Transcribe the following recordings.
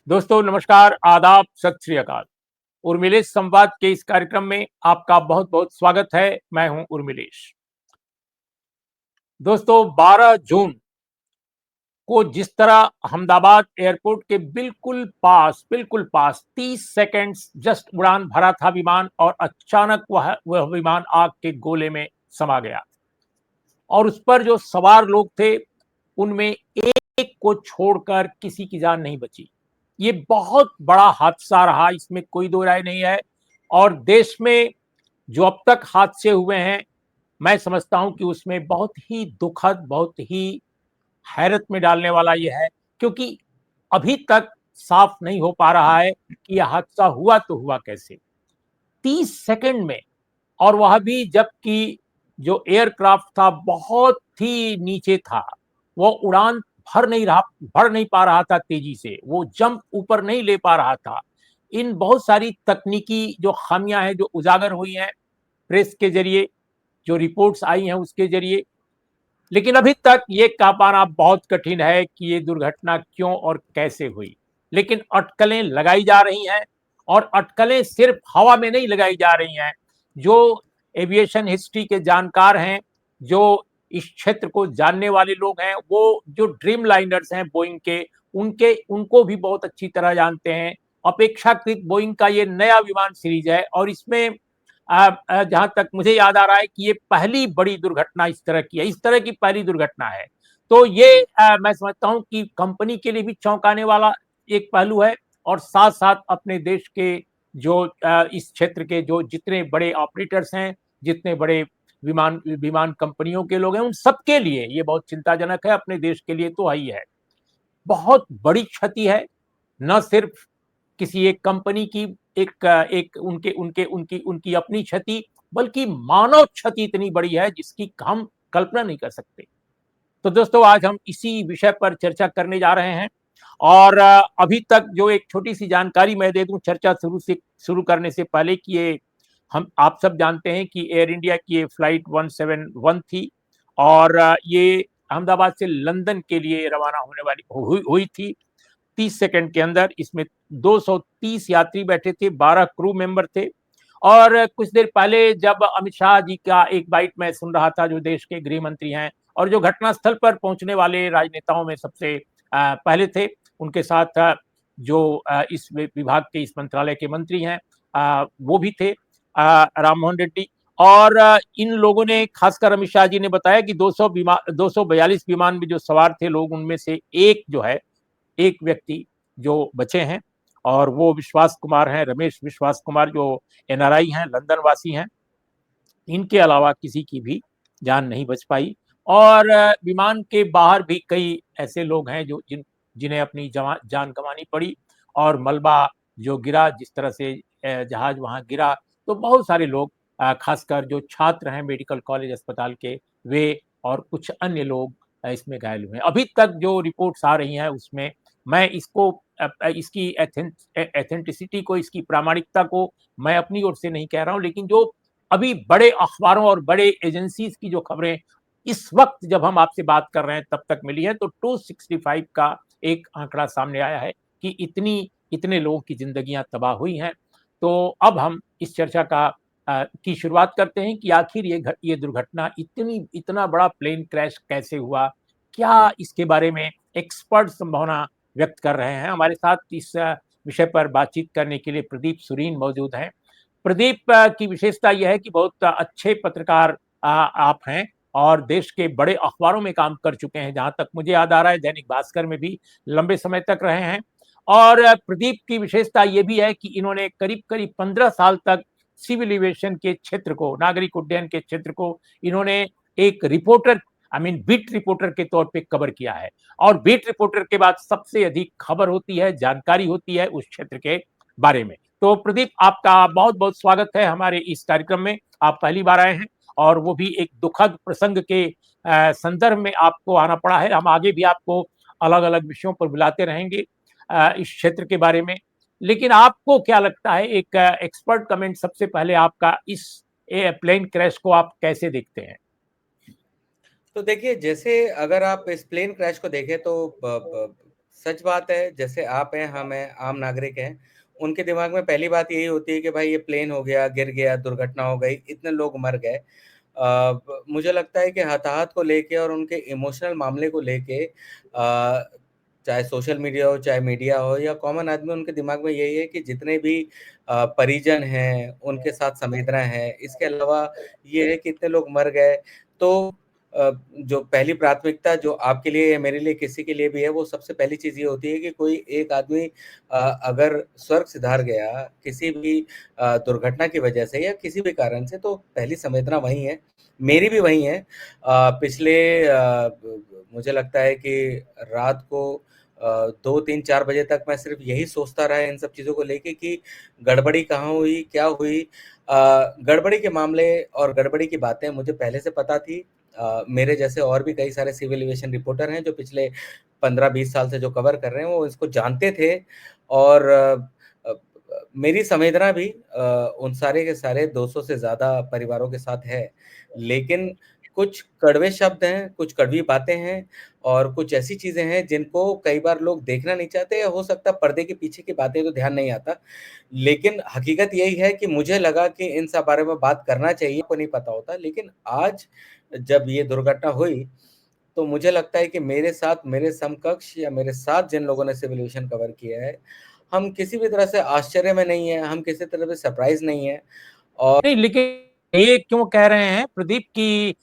दोस्तों नमस्कार, आदाब, सत श्री अकाल। उर्मिलेश संवाद के इस कार्यक्रम में आपका बहुत-बहुत स्वागत है। मैं हूं उर्मिलेश। दोस्तों 12 जून को जिस तरह अहमदाबाद एयरपोर्ट के बिल्कुल पास 30 सेकंड्स जस्ट उड़ान भरा था विमान और अचानक वह विमान आग के गोले में समा गया। और उस पर जो सवार लोग थे, उनमें एक को छोड़कर किसी की जान नहीं बची। ये बहुत बड़ा हादसा रहा, इसमें कोई दो राय नहीं है। और देश में जो अब तक हादसे हुए हैं, मैं समझता हूं कि उसमें बहुत ही दुखद, बहुत ही हैरत में डालने वाला ये है, क्योंकि अभी तक साफ नहीं हो पा रहा है कि यह हादसा हुआ तो हुआ कैसे। 30 सेकंड में, और वह भी जबकि जो एयरक्राफ्ट था बहुत ही नीचे था, वो उड़ान भर नहीं पा रहा था तेजी से, वो जंप ऊपर नहीं ले पा रहा था। इन बहुत सारी तकनीकी जो खामियां हैं जो उजागर हुई हैं प्रेस के जरिए, जो रिपोर्ट्स आई हैं उसके जरिए, लेकिन अभी तक ये कह पाना बहुत कठिन है कि ये दुर्घटना क्यों और कैसे हुई। लेकिन अटकलें लगाई जा रही हैं, और अटकलें सिर्फ हवा में नहीं लगाई जा रही हैं। जो एविएशन हिस्ट्री के जानकार हैं, जो इस क्षेत्र को जानने वाले लोग हैं, वो जो ड्रीम लाइनर्स हैं बोइंग के, उनके उनको भी बहुत अच्छी तरह जानते हैं। अपेक्षाकृत बोइंग का ये नया विमान सीरीज है, और इसमें जहां तक मुझे याद आ रहा है कि ये पहली बड़ी दुर्घटना इस तरह की है, इस तरह की पहली दुर्घटना है। तो ये मैं समझता हूं कि कंपनी के लिए भी चौंकाने वाला एक पहलू है, और साथ साथ अपने देश के जो इस क्षेत्र के जो जितने बड़े ऑपरेटर्स हैं, जितने बड़े विमान विमान कंपनियों के लोग हैं, उन सबके लिए ये बहुत चिंताजनक है। अपने देश के लिए तो ही है, बहुत बड़ी क्षति है। न सिर्फ किसी एक कंपनी की एक उनके उनके उनकी उनकी अपनी क्षति, बल्कि मानव क्षति इतनी बड़ी है जिसकी हम कल्पना नहीं कर सकते। तो दोस्तों आज हम इसी विषय पर चर्चा करने जा रहे हैं। और अभी तक जो एक छोटी सी जानकारी मैं दे दूं चर्चा शुरू करने से पहले, कि ये हम आप सब जानते हैं कि एयर इंडिया की ये फ्लाइट 171 थी, और ये अहमदाबाद से लंदन के लिए रवाना होने वाली हुई थी 30 सेकंड के अंदर। इसमें 230 यात्री बैठे थे, 12 क्रू मेंबर थे। और कुछ देर पहले जब अमित शाह जी का एक बाइट मैं सुन रहा था, जो देश के गृह मंत्री हैं और जो घटनास्थल पर पहुंचने वाले राजनेताओं में सबसे पहले थे, उनके साथ जो इस विभाग के, इस मंत्रालय के मंत्री हैं, वो भी थे, राम मोहन रेड्डी। और इन लोगों ने, खासकर अमित शाह जी ने बताया कि 242 विमान में जो सवार थे लोग, उनमें से एक जो है, एक व्यक्ति जो बचे हैं, और वो विश्वास कुमार हैं, रमेश विश्वास कुमार, जो एनआरआई हैं, लंदन वासी हैं। इनके अलावा किसी की भी जान नहीं बच पाई। और विमान के बाहर भी कई ऐसे लोग हैं जो जिन्हें अपनी जान गंवानी पड़ी। और मलबा जो गिरा, जिस तरह से जहाज वहां गिरा, तो बहुत सारे लोग, खासकर जो छात्र हैं मेडिकल कॉलेज अस्पताल के, वे और कुछ अन्य लोग इसमें घायल हुए हैं। अभी तक जो रिपोर्ट्स आ रही हैं उसमें मैं इसको इसकी एथेंटिसिटी को, इसकी प्रामाणिकता को मैं अपनी ओर से नहीं कह रहा हूं, लेकिन जो अभी बड़े अखबारों और बड़े एजेंसीज की जो खबरें इस वक्त जब हम आपसे बात कर रहे हैं तब तक मिली है, तो 265 का एक आंकड़ा सामने आया है कि इतने लोगों की जिंदगियां तबाह हुई हैं। तो अब हम इस चर्चा की शुरुआत करते हैं कि आखिर ये दुर्घटना, इतना बड़ा प्लेन क्रैश कैसे हुआ, क्या इसके बारे में एक्सपर्ट संभावना व्यक्त कर रहे हैं। हमारे साथ इस विषय पर बातचीत करने के लिए प्रदीप सुरीन मौजूद हैं। प्रदीप की विशेषता यह है कि बहुत अच्छे पत्रकार आप हैं, और देश के बड़े अखबारों में काम कर चुके हैं, जहां तक मुझे याद आ रहा है दैनिक भास्कर में भी लंबे समय तक रहे हैं। और प्रदीप की विशेषता यह भी है कि इन्होंने करीब करीब 15 साल तक सिविल एविएशन के क्षेत्र को, नागरिक उड्डयन के क्षेत्र को, इन्होंने एक reporter, I mean beat reporter के तौर पे कवर किया है। और बीट रिपोर्टर के बाद सबसे अधिक खबर होती है, जानकारी होती है उस क्षेत्र के बारे में। तो प्रदीप, आपका बहुत बहुत स्वागत है हमारे इस कार्यक्रम में। आप पहली बार आए हैं, और वो भी एक दुखद प्रसंग के संदर्भ में आपको आना पड़ा है। हम आगे भी आपको अलग अलग विषयों पर बुलाते रहेंगे इस क्षेत्र के बारे में। लेकिन आपको क्या लगता है, एक एक्सपर्ट कमेंट सबसे पहले आपका, इस प्लेन क्रैश को आप कैसे देखते हैं? तो देखिए, जैसे अगर आप इस प्लेन क्रैश को देखें तो सच बात है, जैसे आप हैं, हम हैं, आम नागरिक हैं, उनके दिमाग में पहली बात यही होती है कि भाई ये प्लेन हो गया, गिर गया, दुर्घटना हो गई, इतने लोग मर गए। मुझे लगता है कि हताहत को लेके और उनके इमोशनल मामले को लेके चाहे सोशल मीडिया हो, चाहे मीडिया हो या कॉमन आदमी, उनके दिमाग में यही है कि जितने भी परिजन हैं, उनके साथ संवेदना है। इसके अलावा ये है कि इतने लोग मर गए, तो जो पहली प्राथमिकता जो आपके लिए या मेरे लिए किसी के लिए भी है, वो सबसे पहली चीज़ ये होती है कि कोई एक आदमी अगर स्वर्ग सिधार गया किसी भी दुर्घटना की वजह से या किसी भी कारण से, तो पहली संवेदना वही है, मेरी भी वही है। पिछले मुझे लगता है कि रात को 2, 3, 4 बजे तक मैं सिर्फ यही सोचता रहा इन सब चीज़ों को लेके कि गड़बड़ी कहाँ हुई, क्या हुई? गड़बड़ी के मामले और गड़बड़ी की बातें मुझे पहले से पता थी। मेरे जैसे और भी कई सारे सिविल एविएशन रिपोर्टर हैं जो पिछले 15-20 साल से जो कवर कर रहे हैं, वो इसको जानते थे और मेरी संवेदना भी उन सारे के सारे 200 से ज़्यादा परिवारों के साथ है। लेकिन कुछ कड़वे शब्द हैं, कुछ कड़वी बातें हैं और कुछ ऐसी चीज़ें हैं जिनको कई बार लोग देखना नहीं चाहते या हो सकता है पर्दे के पीछे की बातें तो ध्यान नहीं आता। लेकिन हकीकत यही है कि मुझे लगा कि इन सब बारे में बात करना चाहिए, को नहीं पता होता। लेकिन आज जब ये दुर्घटना हुई, तो मुझे लगता है कि मेरे साथ मेरे समकक्ष या मेरे साथ जिन लोगों ने सिविल एविएशन कवर किया है, हम किसी भी तरह से आश्चर्य में नहीं हैं, हम किसी तरह से सरप्राइज़ नहीं हैं और नहीं, लेकिन ये क्यों कह रहे हैं प्रदीप कि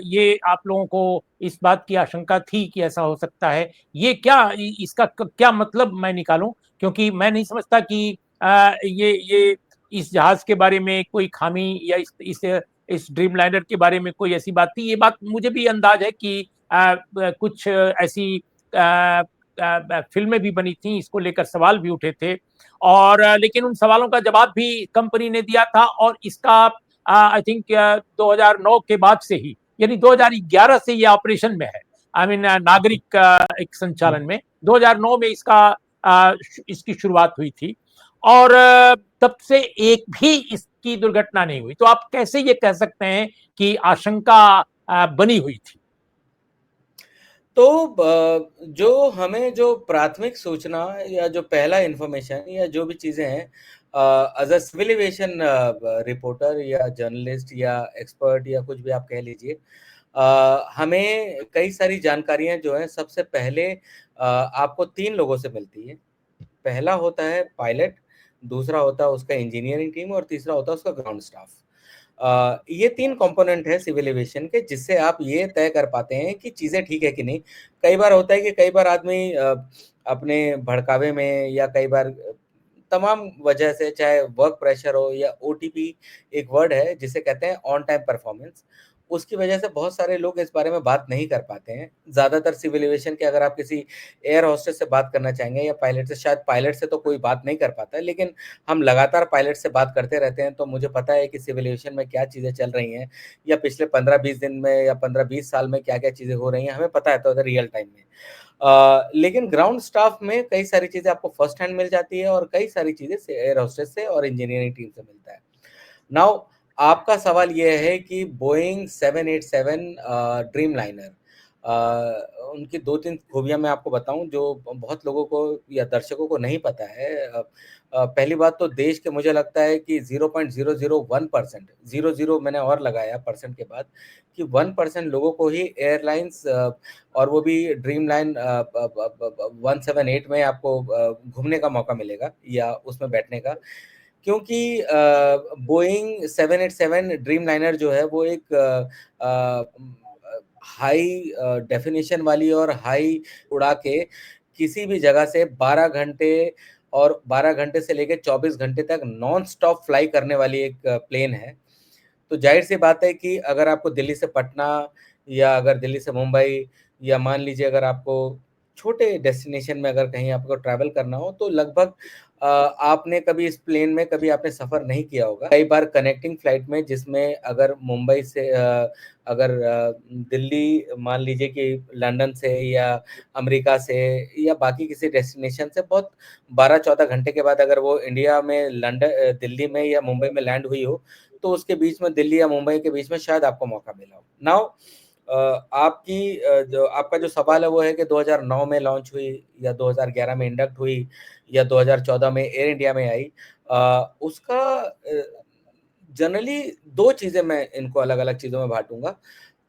ये आप लोगों को इस बात की आशंका थी कि ऐसा हो सकता है? ये क्या इसका क्या मतलब मैं निकालूं? क्योंकि मैं नहीं समझता कि ये इस जहाज के बारे में कोई खामी या इस ड्रीमलाइनर के बारे में कोई ऐसी बात थी। ये बात मुझे भी अंदाज है कि कुछ ऐसी फिल्में भी बनी थी, इसको लेकर सवाल भी उठे थे और लेकिन उन सवालों का जवाब भी कंपनी ने दिया था और इसका आई थिंक 2009 के बाद से ही, यानी 2011 से ये ऑपरेशन में है। आई मीन नागरिक एक संचालन में 2009 में इसकी शुरुआत हुई थी और तब से एक भी इसकी दुर्घटना नहीं हुई। तो आप कैसे ये कह सकते हैं कि आशंका बनी हुई थी? तो जो हमें जो प्राथमिक सूचना या जो पहला इन्फॉर्मेशन या जो भी चीज़ें हैं as a civil aviation reporter या जर्नलिस्ट या एक्सपर्ट या कुछ भी आप कह लीजिए, हमें कई सारी जानकारियाँ जो हैं सबसे पहले आपको 3 लोगों से मिलती हैं। पहला होता है पायलट, दूसरा होता है उसका इंजीनियरिंग टीम और तीसरा होता है उसका ग्राउंड स्टाफ। ये 3 कंपोनेंट है सिविल एविएशन के जिससे आप ये तय कर पाते हैं कि चीज़ें ठीक है कि नहीं। कई बार होता है कि कई बार आदमी अपने भड़कावे में या कई बार तमाम वजह से चाहे वर्क प्रेशर हो या ओटीपी एक वर्ड है जिसे कहते हैं ऑन टाइम परफॉर्मेंस, उसकी वजह से बहुत सारे लोग इस बारे में बात नहीं कर पाते हैं। ज़्यादातर सिविल एविएशन के अगर आप किसी एयर होस्टेस से बात करना चाहेंगे या पायलट से, शायद पायलट से तो कोई बात नहीं कर पाता है, लेकिन हम लगातार पायलट से बात करते रहते हैं, तो मुझे पता है कि सिविल एविएशन में क्या चीज़ें चल रही हैं या पिछले 15-20 दिन में या 15-20 साल में क्या-क्या चीज़ें हो रही हैं, हमें पता है तो रियल टाइम में। लेकिन ग्राउंड स्टाफ में कई सारी चीज़ें आपको फर्स्ट हैंड मिल जाती है और कई सारी चीज़ें से एयर होस्टेस से और इंजीनियरिंग टीम से मिलता है। नाउ आपका सवाल ये है कि बोइंग 787 ड्रीमलाइनर उनकी 2-3 खूबियाँ मैं आपको बताऊँ जो बहुत लोगों को या दर्शकों को नहीं पता है। पहली बात तो देश के मुझे लगता है कि 0.001% 00 मैंने और लगाया परसेंट के बाद कि 1% लोगों को ही एयरलाइंस और वो भी ड्रीमलाइन 178 में आपको घूमने का मौका मिलेगा या उसमें बैठने का। क्योंकि बोइंग 787 ड्रीमलाइनर जो है वो एक हाई डेफिनिशन वाली और हाई उड़ा के किसी भी जगह से 12 घंटे और 12 घंटे से लेके 24 घंटे तक नॉन स्टॉप फ्लाई करने वाली एक प्लेन है। तो ज़ाहिर-सी बात है कि अगर आपको दिल्ली से पटना या अगर दिल्ली से मुंबई या मान लीजिए अगर आपको छोटे डेस्टिनेशन में अगर कहीं आपको ट्रैवल करना हो तो लगभग आपने कभी इस प्लेन में कभी आपने सफ़र नहीं किया होगा। कई बार कनेक्टिंग फ्लाइट में जिसमें अगर मुंबई से अगर दिल्ली मान लीजिए कि लंदन से या अमेरिका से या बाकी किसी डेस्टिनेशन से बहुत 12-14 घंटे के बाद अगर वो इंडिया में दिल्ली में या मुंबई में लैंड हुई हो, तो उसके बीच में दिल्ली या मुंबई के बीच में शायद आपको मौका मिला हो। नाउ जो आपका जो सवाल है वो है कि 2009 में लॉन्च हुई या 2011 में इंडक्ट हुई या 2014 में एयर इंडिया में आई। उसका जनरली 2 चीज़ें मैं इनको अलग-अलग चीज़ों में बाँटूँगा।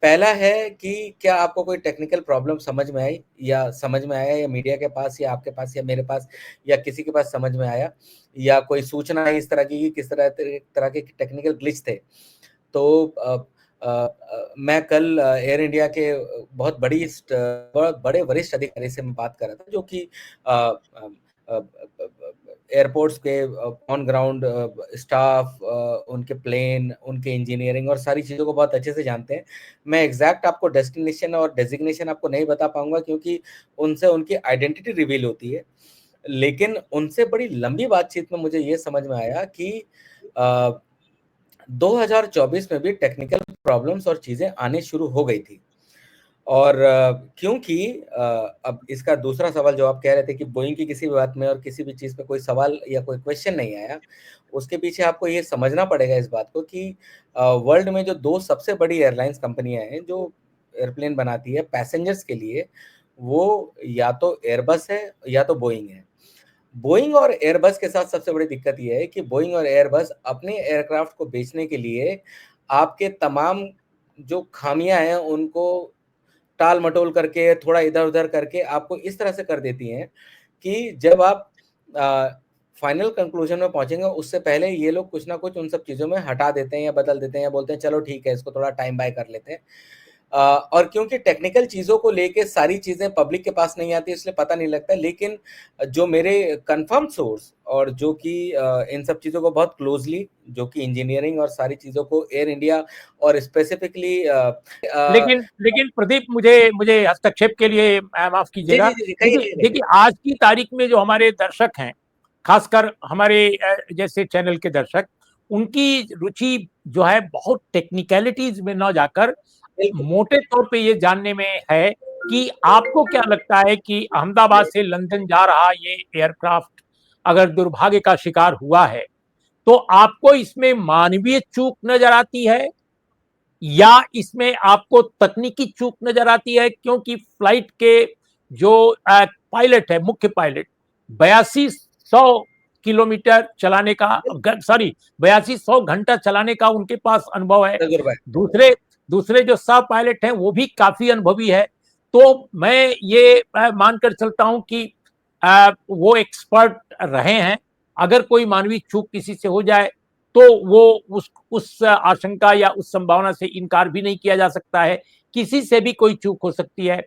पहला है कि क्या आपको कोई टेक्निकल प्रॉब्लम समझ में आई या समझ में आया या मीडिया के पास या आपके पास या मेरे पास या किसी के पास समझ में आया या कोई सूचना आई इस तरह की कि किस तरह के टेक्निकल ग्लिच थे। तो मैं कल एयर इंडिया के बहुत बड़े वरिष्ठ अधिकारी से मैं बात कर रहा था जो कि अ, अ, अ, एयरपोर्ट्स के ऑन ग्राउंड स्टाफ, उनके प्लेन, उनके इंजीनियरिंग और सारी चीज़ों को बहुत अच्छे से जानते हैं। मैं एग्ज़ैक्ट आपको डेस्टिनेशन और डेज़िग्नेशन आपको नहीं बता पाऊँगा क्योंकि उनसे उनकी आइडेंटिटी रिवील होती है। लेकिन उनसे बड़ी लंबी बातचीत में मुझे ये समझ में आया कि अ, 2024 में भी टेक्निकल प्रॉब्लम्स और चीज़ें आने शुरू हो गई थी। और क्योंकि अब इसका दूसरा सवाल जो आप कह रहे थे कि बोइंग की किसी भी बात में और किसी भी चीज़ पे कोई सवाल या कोई क्वेश्चन नहीं आया, उसके पीछे आपको ये समझना पड़ेगा इस बात को कि वर्ल्ड में जो 2 सबसे बड़ी एयरलाइन्स कंपनियाँ हैं, जो एयरप्लेन बनाती है पैसेंजर्स के लिए, वो या तो एयरबस है या तो बोइंग है। बोइंग और एयरबस के साथ सबसे बड़ी दिक्कत ये है कि बोइंग और एयरबस अपने एयरक्राफ्ट को बेचने के लिए आपके तमाम जो खामियाँ हैं, उनको टाल-मटोल करके, थोड़ा इधर-उधर करके आपको इस तरह से कर देती हैं कि जब आप अ, फाइनल कंक्लूजन में पहुँचेंगे, उससे पहले ये लोग कुछ ना कुछ उन सब चीज़ों में हटा देते हैं या बदल देते हैं या बोलते हैं चलो ठीक है, इसको थोड़ा टाइम बाय कर लेते हैं। और क्योंकि टेक्निकल चीज़ों को लेके सारी चीज़ें पब्लिक के पास नहीं आती इसलिए पता नहीं लगता, लेकिन जो मेरे कन्फर्म सोर्स और जो कि इन सब चीज़ों को बहुत क्लोज़ली जो कि इंजीनियरिंग और सारी चीज़ों को एयर इंडिया और स्पेसिफिकली लेकिन लेकिन प्रदीप, मुझे मुझे हस्तक्षेप के लिए माफ जी, कीजिएगा। जी, जी, जी। कहिए, देखिए कहिए, कहिए। देखिए, आज की तारीख में जो हमारे दर्शक हैं, खासकर हमारे जैसे चैनल के दर्शक, उनकी रुचि जो है बहुत टेक्निकलिटीज में ना जाकर बिल्कुल। मोटे तौर पे ये जानने में है कि आपको क्या लगता है कि अहमदाबाद से लंदन जा रहा ये एयरक्राफ्ट अगर दुर्भाग्य का शिकार हुआ है, तो आपको इसमें मानवीय चूक नजर आती है या इसमें आपको तकनीकी चूक नजर आती है? क्योंकि फ्लाइट के जो पायलट है, मुख्य पायलट, 8200 किलोमीटर चलाने का, सॉरी, 8200 घंटा चलाने का उनके पास अनुभव है। तजुर्बा है। दूसरे दूसरे जो सह पायलट हैं वो भी काफी अनुभवी है। तो मैं ये मानकर चलता हूं कि वो एक्सपर्ट रहे हैं। अगर कोई मानवीय चूक किसी से हो जाए तो वो उस आशंका या उस संभावना से इनकार भी नहीं किया जा सकता है। किसी से भी कोई चूक हो सकती है।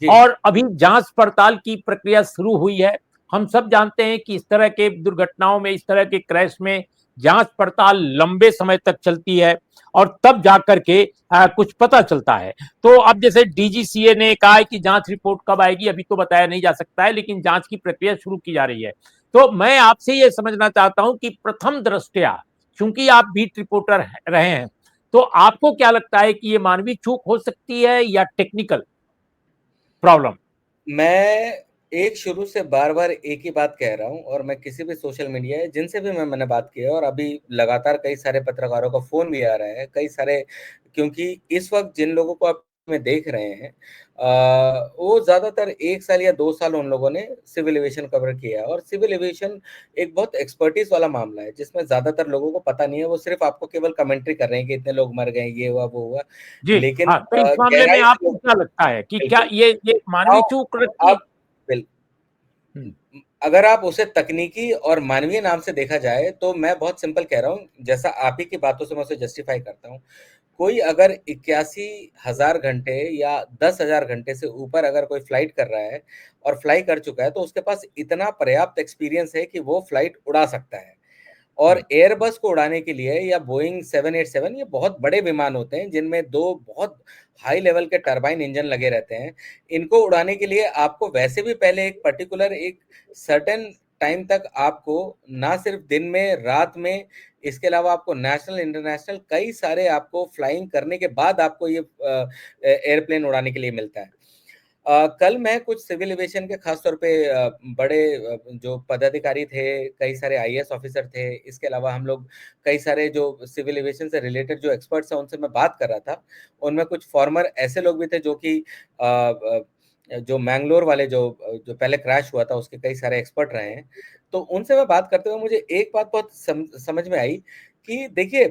जी, और अभी जांच पड़ताल की प्रक्रिया शुरू हुई है। हम सब जानते हैं कि इस तरह के दुर्घटनाओं में, इस तरह के क्रैश में जांच पड़ताल लंबे समय तक चलती है और तब जाकर के कुछ पता चलता है। तो अब जैसे डीजीसीए ने कहा है कि जांच रिपोर्ट कब आएगी अभी तो बताया नहीं जा सकता है, लेकिन जांच की प्रक्रिया शुरू की जा रही है। तो मैं आपसे ये समझना चाहता हूं कि प्रथम दृष्टया, चूंकि आप बीट रिपोर्टर रहे हैं, तो आपको क्या लगता है कि ये मानवीय चूक हो सकती है या टेक्निकल प्रॉब्लम? मैं एक शुरू से बार-बार एक ही बात कह रहा हूँ और मैं किसी भी सोशल मीडिया या जिनसे भी मैंने बात की है और अभी लगातार कई सारे पत्रकारों का फ़ोन भी आ रहा है, कई सारे, क्योंकि इस वक़्त जिन लोगों को आप में देख रहे हैं वो ज़्यादातर 1 साल या 2 साल उन लोगों ने सिविल एविएशन कवर किया है और सिविल एविएशन एक बहुत एक्सपर्टीज़ वाला मामला है, जिसमें ज़्यादातर लोगों को पता नहीं है, वो सिर्फ़ आपको केवल कमेंट्री कर रहे हैं कि इतने लोग मर गए, ये हुआ, वो हुआ। जी, लेकिन हाँ, तो इस मामले में गहराई से आपको लोग क्या लगता है कि क्या बिल्कुल। ये मानवीय आओ चूक रखती है? आप बिल हुँ, अगर आप उसे तकनीकी और मानवीय नाम से देखा जाए, तो मैं बहुत सिंपल कह रहा हूँ, जैसा आप ही की बातों से मैं उसे जस्टिफ़ाई करता हूँ। कोई अगर 81,000 घंटे या 10,000 घंटे से ऊपर अगर कोई फ्लाइट कर रहा है और फ्लाई कर चुका है, तो उसके पास इतना पर्याप्त एक्सपीरियंस है कि वो फ्लाइट उड़ा सकता है। और हुँ, एयरबस को उड़ाने के लिए या बोइंग 787 ये बहुत बड़े विमान होते हैं जिनमें 2 बहुत हाई लेवल के टरबाइन इंजन लगे रहते हैं। इनको उड़ाने के लिए आपको वैसे भी पहले एक पर्टिकुलर एक सर्टेन टाइम तक आपको ना सिर्फ दिन में, रात में, इसके अलावा आपको नेशनल, इंटरनेशनल कई सारे आपको फ्लाइंग करने के बाद आपको ये एयरप्लेन उड़ाने के लिए मिलता है। कल मैं कुछ सिविल एविएशन के खास तौर पे बड़े जो पदाधिकारी थे, कई सारे आईएएस ऑफिसर थे, इसके अलावा हम लोग कई सारे जो सिविल एविएशन से रिलेटेड जो एक्सपर्ट्स हैं उनसे मैं बात कर रहा था। उनमें कुछ फॉर्मर ऐसे लोग भी थे जो कि जो मैंगलोर वाले जो पहले क्रैश हुआ था उसके कई सारे एक्सपर्ट रहे हैं। तो उनसे मैं बात करते हुए मुझे एक बात बहुत समझ में आई कि देखिए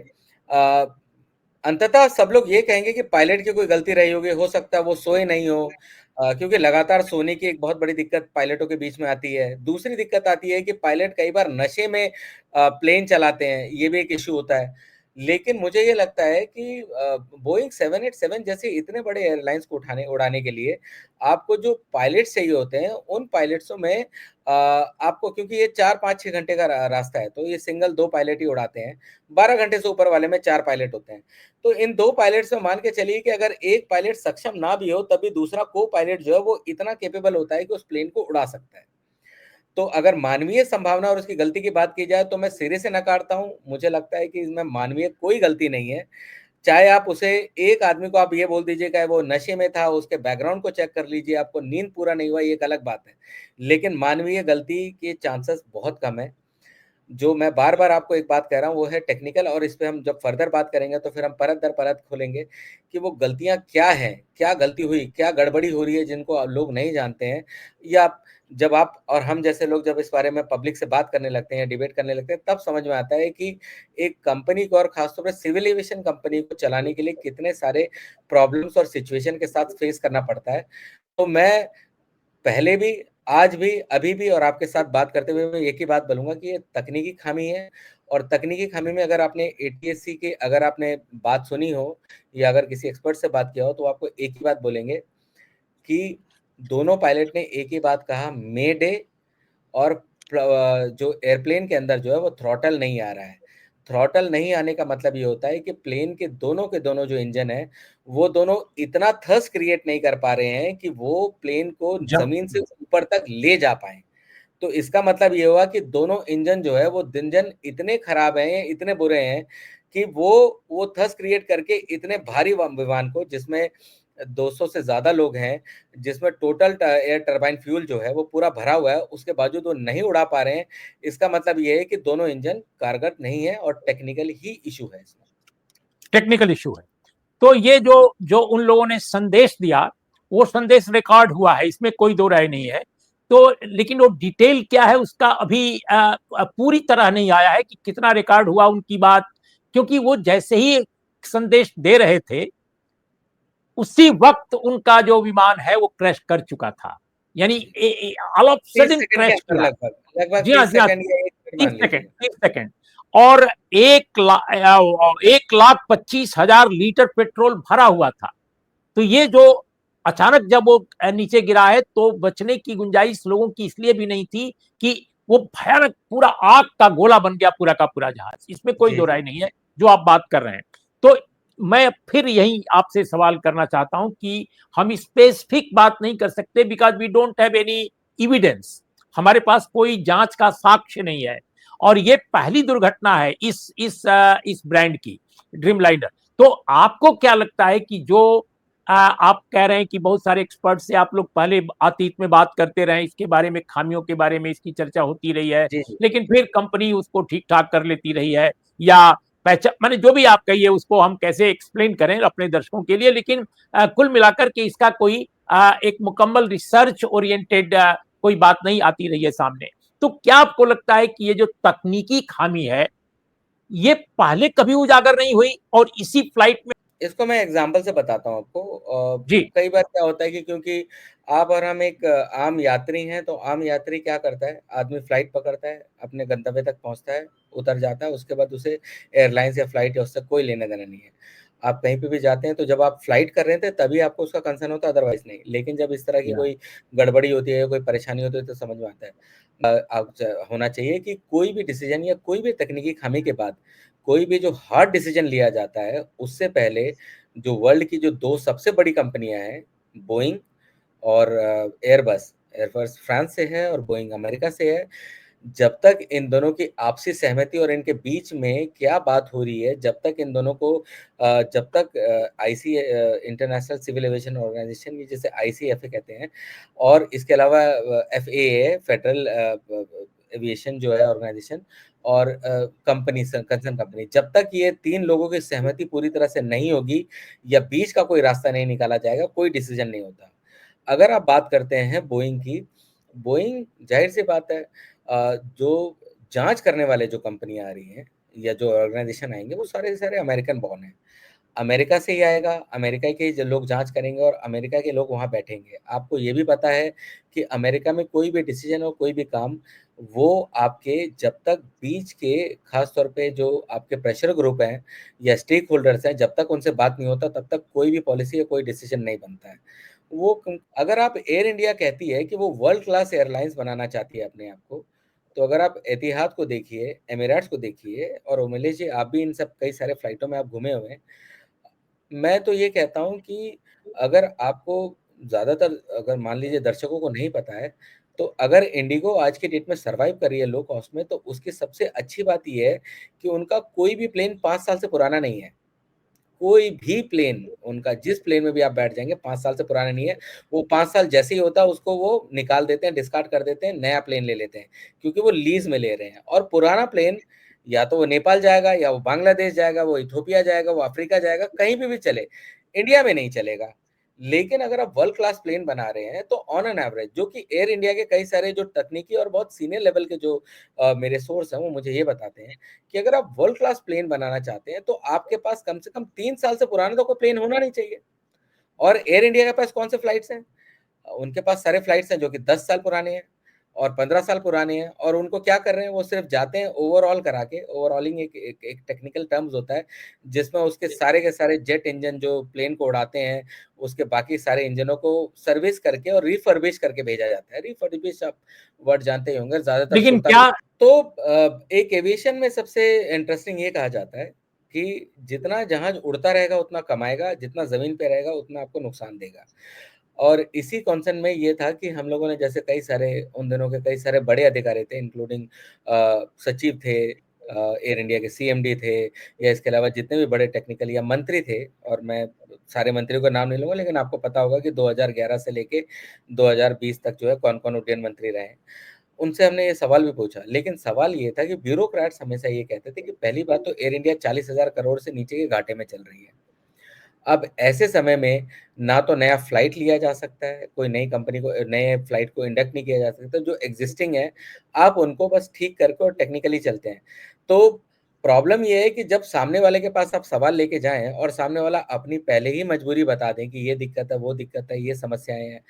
अंततः सब लोग ये कहेंगे कि पायलट की कोई गलती रही होगी, हो सकता है वो सोए नहीं हो, क्योंकि लगातार सोने की एक बहुत बड़ी दिक्कत पायलटों के बीच में आती है। दूसरी दिक्कत आती है कि पायलट कई बार नशे में प्लेन चलाते हैं, ये भी एक इश्यू होता है। लेकिन मुझे ये लगता है कि बोइंग 787 जैसे इतने बड़े एयरलाइंस को उड़ाने के लिए आपको जो पायलट्स चाहिए होते हैं, उन पायलट्सों में आपको, क्योंकि ये 4, 5, 6 घंटे का रास्ता है, तो ये सिंगल 2 पायलट ही उड़ाते हैं। 12 घंटे से ऊपर वाले में 4 पायलट होते हैं। तो इन 2 पायलट्स में मान के चलिए कि अगर एक पायलट सक्षम ना भी हो, तब भी दूसरा को-पायलट जो है वो इतना कैपेबल होता है कि उस प्लेन को उड़ा सकता है। तो अगर मानवीय संभावना और उसकी गलती की बात की जाए तो मैं सिरे से नकारता हूँ। मुझे लगता है कि इसमें मानवीय कोई गलती नहीं है। चाहे आप उसे एक आदमी को आप ये बोल दीजिए कि वो नशे में था, उसके बैकग्राउंड को चेक कर लीजिए, आपको नींद पूरा नहीं हुआ, ये एक अलग बात है। लेकिन मानवीय गलती के चांसेस बहुत कम है। जो मैं बार-बार आपको एक बात कह रहा हूँ वो है टेक्निकल, और इस पे हम जब फर्दर बात करेंगे तो फिर हम परत दर परत खोलेंगे कि वो गलतियाँ क्या हैं? क्या गलती हुई? क्या गड़बड़ी हो रही है जिनको लोग नहीं जानते हैं? या जब आप और हम जैसे लोग जब इस बारे में पब्लिक से बात करने लगते हैं, डिबेट करने लगते हैं, तब समझ में आता है कि एक कंपनी को और खासतौर पे सिविल एविएशन कंपनी को चलाने के लिए कितने सारे प्रॉब्लम्स और सिचुएशन के साथ फेस करना पड़ता है। तो मैं पहले भी, आज भी, अभी भी और आपके साथ बात करते हुए मैं एक ही बात बोलूँगा कि ये तकनीकी खामी है, और तकनीकी खामी में अगर आपने एटीएससी के अगर आपने बात सुनी हो या अगर किसी एक्सपर्ट से बात किया हो, तो आपको एक ही बात बोलेंगे कि दोनों पायलट ने एक ही बात कहा, मे डे, और जो एयरप्लेन के अंदर जो है वो थ्रॉटल नहीं आ रहा है। थ्रॉटल नहीं आने का मतलब ये होता है कि प्लेन के दोनों जो इंजन हैं, वो दोनों इतना थ्रस्ट क्रिएट नहीं कर पा रहे हैं कि वो प्लेन को जंप। ज़मीन से ऊपर तक ले जा पाएँ। तो इसका मतलब ये हुआ कि दोनों इंजन जो है वो इंजन इतने खराब हैं, इतने बुरे हैं कि वो थ्रस्ट क्रिएट करके इतने भारी विमान को, जिसमें 200 से ज़्यादा लोग हैं, जिसमें टोटल एयर टरबाइन फ्यूल जो है वो पूरा भरा हुआ है, उसके बावजूद वो नहीं उड़ा पा रहे हैं। इसका मतलब ये है कि दोनों इंजन कारगर नहीं है और टेक्निकल ही इश्यू है इसमें। टेक्निकल इशू है। तो ये जो जो उन लोगों ने संदेश दिया, वो संदेश रिकॉर्ड हुआ है, इसमें कोई दो राय नहीं है। तो लेकिन वो डिटेल क्या है उसका अभी पूरी तरह नहीं आया है कि कितना रिकॉर्ड हुआ उनकी बात, क्योंकि वो जैसे ही संदेश दे रहे थे उसी वक्त उनका जो विमान है वो क्रैश कर चुका था, यानी ऑल ऑफ 30 सडन सेकंड के क्रैश अंदर किया। लगभग जी हाँ, 30 जी हाँ, सेकंड या 1 मिनट मान लीजिए। 30 सेकंड और 1,25,000 लीटर पेट्रोल भरा हुआ था। तो ये जो अचानक जब वो नीचे गिरा है तो बचने की गुंजाइश लोगों की इसलिए भी नहीं थी कि वो भयानक पूरा आग का गोला बन गया पूरा का पूरा जहाज, इसमें कोई जी, दो जी। राय नहीं है जो आप बात कर रहे हैं। तो मैं फिर यही आपसे सवाल करना चाहता हूं कि हम स्पेसिफिक बात नहीं कर सकते because we don't have any evidence, हमारे पास कोई जांच का साक्ष्य नहीं है, और ये पहली दुर्घटना है इस ब्रांड की, ड्रीमलाइनर। तो आपको क्या लगता है कि जो आप कह रहे हैं कि बहुत सारे एक्सपर्ट से आप लोग पहले अतीत में बात करते रहे इसके बारे में, खामियों के बारे में इसकी चर्चा होती रही है, जी, जी। लेकिन फिर कंपनी उसको ठीक ठाक कर लेती रही है, या पहचान माने जो भी आप कहिए उसको हम कैसे एक्सप्लेन करें अपने दर्शकों के लिए, लेकिन कुल मिलाकर के इसका कोई एक मुकम्मल रिसर्च ओरिएंटेड कोई बात नहीं आती रही है सामने। तो क्या आपको लगता है कि ये जो तकनीकी खामी है ये पहले कभी उजागर नहीं हुई और इसी फ्लाइट में? इसको मैं एग्ज़ाम्पल से बताता हूँ आपको। जी। कई बार क्या होता है कि क्योंकि आप और हम एक आम यात्री हैं, तो आम यात्री क्या करता है, आदमी फ्लाइट पकड़ता है, अपने गंतव्य तक पहुँचता है, उतर जाता है, उसके बाद उसे एयरलाइन्स या फ्लाइट या उससे कोई लेना-देना नहीं है। आप कहीं पे भी जाते हैं, तो जब आप फ्लाइट कर रहे थे, तभी आपको उसका कंसर्न होता है, अदरवाइज़ नहीं। लेकिन जब इस तरह की या कोई गड़बड़ी होती है या कोई परेशानी होती है, तो समझ में आता है। अब होना चाहिए कि कोई भी डिसीज़न या कोई भी तकनीकी खामी के बाद कोई भी जो हार्ड डिसीजन लिया जाता है, उससे पहले जो वर्ल्ड की जो 2 सबसे बड़ी कंपनियाँ हैं, बोइंग और एयरबस। एयरबस फ्रांस से है और बोइंग अमेरिका से है। जब तक इन दोनों की आपसी सहमति और इनके बीच में क्या बात हो रही है, जब तक इन दोनों को जब तक IC international civil aviation organisation, जिसे आईसीएफए कहते हैं, और इसके अलावा एफएए फेडरल एविएशन जो है ऑर्गेनाइजेशन, और कंपनी कंसर्न कंपनी, जब तक ये 3 लोगों की सहमति पूरी तरह से नहीं होगी या बीच का कोई रास्ता नहीं निकाला जाएगा, कोई डिसीजन नहीं होता। अगर आप बात करते हैं बोइंग की, बोइंग ज़ाहिर-सी बात है, जो जाँच करने वाले जो कंपनियाँ आ रही हैं या जो ऑर्गेनाइज़ेशन आएँगे, वो सारे के सारे अमेरिकन बॉर्न हैं। अमेरिका से ही आएगा, अमेरिका के जो लोग जाँच करेंगे और अमेरिका के लोग वहाँ बैठेंगे। आपको ये भी पता है कि अमेरिका में कोई भी डिसीज़न हो, कोई भी काम, वो आपके जब तक बीच के ख़ास तौर पे जो आपके प्रेशर ग्रुप हैं या स्टेक होल्डर्स हैं, जब तक उनसे बात नहीं होता, तब तक कोई भी पॉलिसी या कोई डिसीज़न नहीं बनता है। वो कं अगर आप एयर इंडिया कहती है कि वो वर्ल्ड क्लास एयरलाइन्स बनाना चाहती है अपने आप को, तो अगर आप एतिहाद को देखिए, एमिरेट्स को देखिए, और उमेश जी आप भी इन सब कई सारे फ्लाइटों में आप घूमे हुए हैं। मैं तो ये कहता हूँ कि अगर आपको ज़्यादातर, अगर मान लीजिए दर्शकों को नहीं पता है, तो अगर इंडिगो आज की डेट में सर्वाइव कर रही है लो कॉस्ट में, तो उसकी सबसे अच्छी बात ये है कि उनका कोई भी प्लेन 5 साल से पुराना नहीं है। कोई भी प्लेन उनका, जिस प्लेन में भी आप बैठ जाएँगे, 5 साल से पुराना नहीं है। वो 5 साल जैसे ही होता है उसको वो निकाल देते हैं, डिस्कार्ड कर देते हैं, नया प्लेन ले लेते हैं, क्योंकि वो लीज़ में ले रहे हैं। और पुराना प्लेन या तो वो नेपाल जाएगा, या वो बांग्लादेश जाएगा, वो इथियोपिया जाएगा, वो अफ्रीका जाएगा, कहीं पे भी चले, इंडिया में नहीं चलेगा। लेकिन अगर आप वर्ल्ड क्लास प्लेन बना रहे हैं, तो ऑन एन एवरेज, जो कि एयर इंडिया के कई सारे जो तकनीकी और बहुत सीनियर लेवल के जो मेरे सोर्स हैं, वो मुझे ये बताते हैं कि अगर आप वर्ल्ड क्लास प्लेन बनाना चाहते हैं, तो आपके पास कम से कम 3 साल से पुराना तो कोई प्लेन होना नहीं चाहिए। और एयर इंडिया के पास कौन से फ्लाइट्स हैं? उनके पास सारे फ्लाइट्स हैं जो कि 10 साल पुराने हैं और 15 साल पुराने हैं, और उनको क्या कर रहे हैं, वो सिर्फ़ जाते हैं ओवरऑल करा के। ओवरऑलिंग एक एक एक टेक्निकल टर्म्स होता है, जिसमें उसके सारे के सारे जेट इंजन जो प्लेन को उड़ाते हैं, उसके बाकी सारे इंजनों को सर्विस करके और रिफर्बिश करके भेजा जाता है। रिफर्बिश आप वर्ड जानते ही होंगे, ज़्यादातर लेकिन सुनता भी। क्या तो एक एविएशन में सबसे इंटरेस्टिंग ये कहा जाता है कि जितना जहाज़ उड़ता रहेगा उतना कमाएगा, जितना ज़मीन पे रहेगा उतना आपको नुकसान देगा। और इसी कॉन्सर्न में ये था कि हम लोगों ने, जैसे कई सारे उन दिनों के कई सारे बड़े अधिकारी थे, इंक्लूडिंग सचिव थे, एयर इंडिया के सीएमडी थे, या इसके अलावा जितने भी बड़े टेक्निकल या मंत्री थे, और मैं सारे मंत्रियों का नाम नहीं लूँगा, लेकिन आपको पता होगा कि 2011 से लेके 2020 तक जो है कौन-कौन उड्डयन मंत्री रहे हैं। उनसे हमने ये सवाल भी पूछा, लेकिन सवाल ये था कि ब्यूरोक्रेट्स हमेशा ये कहते थे कि पहली बात तो एयर इंडिया 40,000 करोड़ से नीचे के घाटे में चल रही है। अब ऐसे समय में ना तो नया फ्लाइट लिया जा सकता है, कोई नई कंपनी को, नए फ्लाइट को इंडक्ट नहीं किया जा सकता, जो एक्जिस्टिंग है, आप उनको बस ठीक करके और टेक्निकली चलते हैं। तो प्रॉब्लम ये है कि जब सामने वाले के पास आप सवाल लेके जाएँ और सामने वाला अपनी पहले ही मजबूरी बता दें कि ये दिक्कत है, वो दिक्कत है, ये समस्याएँ हैं,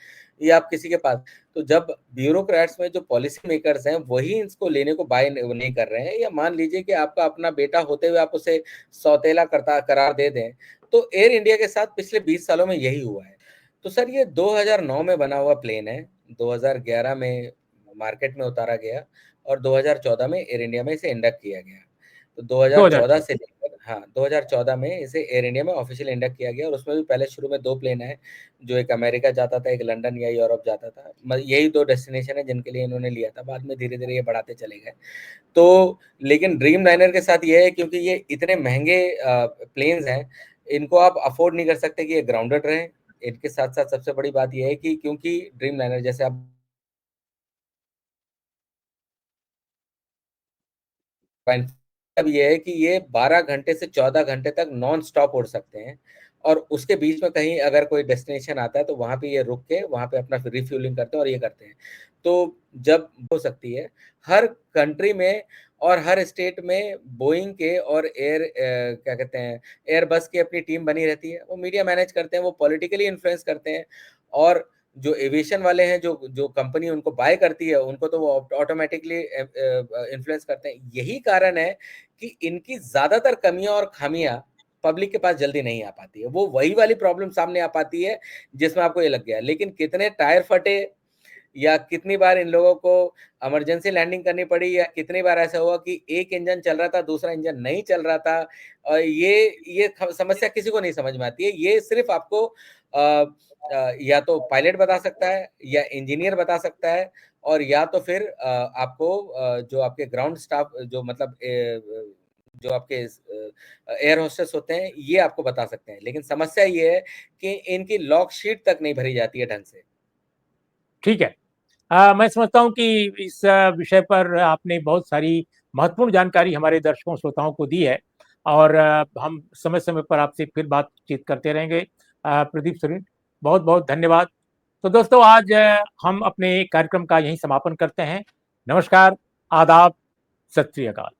या आप किसी के पास, तो जब ब्यूरोक्रेट्स में जो पॉलिसी मेकर्स हैं, वही इसको लेने को बाय नहीं कर रहे हैं, या मान लीजिए कि आपका अपना बेटा होते हुए आप उसे सौतेला करता करार दे दें, तो एयर इंडिया के साथ पिछले 20 सालों में यही हुआ है। तो सर ये 2009 में बना हुआ प्लेन है, 2011 में मार्केट में उतारा गया, और 2014 में एयर इंडिया में इसे इंडक्ट किया गया। तो 2014 से 2014? लेकर, हाँ, 2014 में इसे एयर इंडिया में ऑफ़िशियल इंडक्ट किया गया, और उसमें भी पहले शुरू में 2 प्लेन आए, जो एक अमेरिका जाता था, एक लंदन या यूरोप जाता था। यही 2 डेस्टिनेशन है जिनके लिए इन्होंने लिया था, बाद में धीरे-धीरे ये बढ़ाते चले गए। तो लेकिन ड्रीमलाइनर के साथ ये है, क्योंकि ये इतने महँगे प्लेन्स हैं, इनको आप अफ़ोर्ड नहीं कर सकते कि ये ग्राउंडेड रहें। इनके साथ-साथ सबसे बड़ी बात ये है कि क्योंकि ड्रीमलाइनर, जैसे आप, अब ये है कि ये 12 घंटे से 14 घंटे तक नॉन स्टॉप उड़ सकते हैं, और उसके बीच में कहीं अगर कोई डेस्टिनेशन आता है, तो वहाँ पे ये रुक के वहाँ पे अपना रिफ्यूलिंग करते हैं और ये करते हैं। तो जब हो सकती है, हर कंट्री में और हर स्टेट में बोइंग के और क्या कहते हैं, एयरबस की अपनी टीम बनी रहती है। वो मीडिया मैनेज करते हैं, वो पॉलिटिकली इन्फ्लुएंस करते हैं, और जो एविएशन वाले हैं, जो जो कंपनी उनको बाय करती है, उनको तो वो ऑटोमैटिकली इन्फ्लुएंस करते हैं। यही कारण है कि इनकी ज़्यादातर कमियाँ और ख़ामियाँ पब्लिक के पास जल्दी नहीं आ पाती है। वो वही वाली प्रॉब्लम सामने आ पाती है, जिसमें आपको ये लग गया। लेकिन कितने टायर फटे, या कितनी बार इन लोगों को इमरजेंसी लैंडिंग करनी पड़ी, या कितनी बार ऐसा हुआ कि एक इंजन चल रहा था, दूसरा इंजन नहीं चल रहा था, और ये समस्या किसी को नहीं समझ में आती है। ये सिर्फ़ आपको या तो पायलट बता सकता है, या इंजीनियर बता सकता है, और या तो फिर आपको जो आपके ग्राउंड स्टाफ जो मतलब जो आपके एयर होस्टेस होते हैं, ये आपको बता सकते हैं। लेकिन समस्या ये है कि इनकी लॉग शीट तक नहीं भरी जाती है ढंग से। ठीक है। मैं समझता हूँ कि इस विषय पर आपने बहुत सारी महत्वपूर्ण जानकारी हमारे दर्शकों श्रोताओं को दी है और हम समय-समय पर आपसे फिर बातचीत करते रहेंगे। प्रदीप सरीन, बहुत-बहुत धन्यवाद। तो दोस्तों आज हम अपने कार्यक्रम का यहीं समापन करते हैं। नमस्कार, आदाब, सत श्री अकाल।